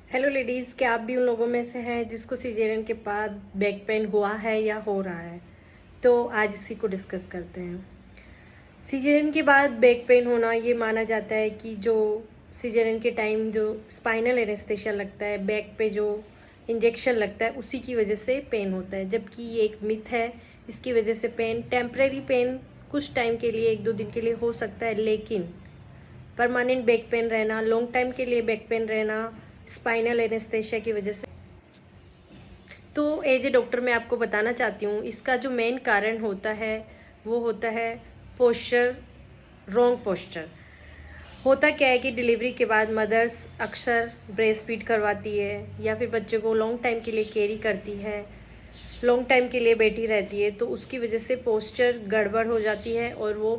Hello ladies, क्या आप भी उन लोगों में से हैं जिसको सिजेरियन के बाद बैक पेन हुआ है या हो रहा है? तो आज इसी को डिस्कस करते हैं। सिजेरियन के बाद बैक पेन होना ये माना जाता है कि जो सिजेरियन के टाइम जो स्पाइनल एनेस्थेशिया लगता है, बैक पे जो इंजेक्शन लगता है, उसी की वजह से पेन होता है, जबकि ये एक मिथ है। इसकी वजह से पेन, टेम्परेरी पेन कुछ टाइम के लिए, 1-2 दिन के लिए हो सकता है, लेकिन परमानेंट बैक पेन रहना, लॉन्ग टाइम के लिए बैक पेन रहना स्पाइनल एनेस्थेशिया की वजह से। तो एज ए डॉक्टर मैं आपको बताना चाहती हूँ, इसका जो मेन कारण होता है वो होता है पोस्चर, रॉन्ग पोस्चर। होता क्या है कि डिलीवरी के बाद मदर्स अक्सर ब्रेस्ट फीड करवाती है या फिर बच्चे को लॉन्ग टाइम के लिए कैरी करती है, लॉन्ग टाइम के लिए बैठी रहती है, तो उसकी वजह से पोस्चर गड़बड़ हो जाती है और वो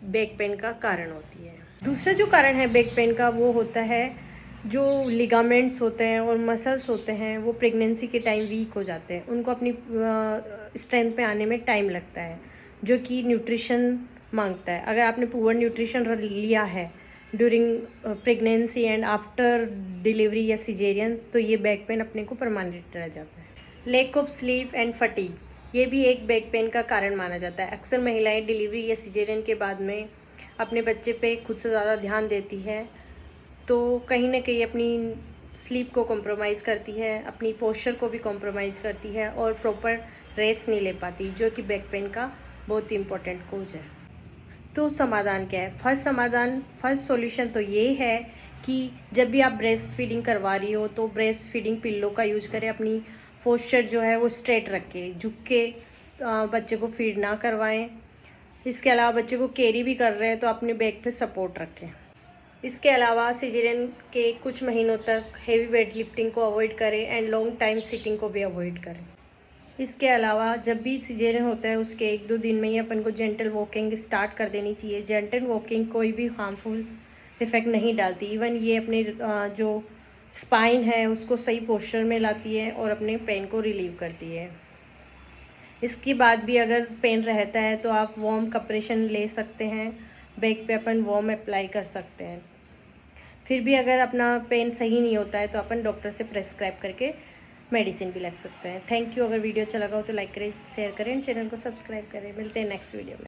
बैक पेन का कारण होती है। दूसरा जो कारण है बैक पेन का वो होता है जो लिगामेंट्स होते हैं और मसल्स होते हैं, वो प्रेगनेंसी के टाइम वीक हो जाते हैं, उनको अपनी स्ट्रेंथ पे आने में टाइम लगता है, जो कि न्यूट्रिशन मांगता है। अगर आपने पुअर न्यूट्रिशन लिया है during pregnancy and after delivery या सिजेरियन, तो ये बैक पेन अपने को परमानेंट रह जाता है। Lack of sleep and fatigue, ये भी एक बैक पेन का कारण माना जाता है। अक्सर महिलाएं डिलीवरी या सिजेरियन के बाद में अपने बच्चे पे खुद से ज़्यादा ध्यान देती है, तो कहीं ना कहीं अपनी स्लीप को कॉम्प्रोमाइज़ करती है, अपनी पोस्चर को भी कॉम्प्रोमाइज़ करती है और प्रॉपर रेस्ट नहीं ले पाती, जो कि बैक पेन का बहुत ही इम्पोर्टेंट कोज है। तो समाधान क्या है? फर्स्ट सॉल्यूशन तो ये है कि जब भी आप ब्रेस्ट फीडिंग करवा रही हो तो ब्रेस्ट फीडिंग पिल्लो का यूज करें। अपनी पोस्चर जो है वो स्ट्रेट रख के, झुक के बच्चे को फीड ना करवाएं। इसके अलावा बच्चे को कैरी भी कर रहे हैं तो अपने बैक पे सपोर्ट रखें। इसके अलावा सिजेरियन के कुछ महीनों तक हेवी वेट लिफ्टिंग को अवॉइड करें एंड लॉन्ग टाइम सिटिंग को भी अवॉइड करें। इसके अलावा जब भी सिजेरियन होता है उसके 1-2 दिन में ही अपन को जेंटल वॉकिंग स्टार्ट कर देनी चाहिए। जेंटल वॉकिंग कोई भी हार्मफुल इफेक्ट नहीं डालती, इवन ये अपने जो स्पाइन है उसको सही पोस्चर में लाती है और अपने पेन को रिलीव करती है। इसके बाद भी अगर पेन रहता है तो आप वार्म कम्प्रेशन ले सकते हैं, बैक पे अपन वार्म अप्लाई कर सकते हैं। फिर भी अगर अपना पेन सही नहीं होता है तो अपन डॉक्टर से प्रेस्क्राइब करके मेडिसिन भी लग सकते हैं। Thank you. अगर वीडियो अच्छा लगा हो तो लाइक करें, शेयर करें, चैनल को सब्सक्राइब करें। मिलते हैं नेक्स्ट वीडियो में।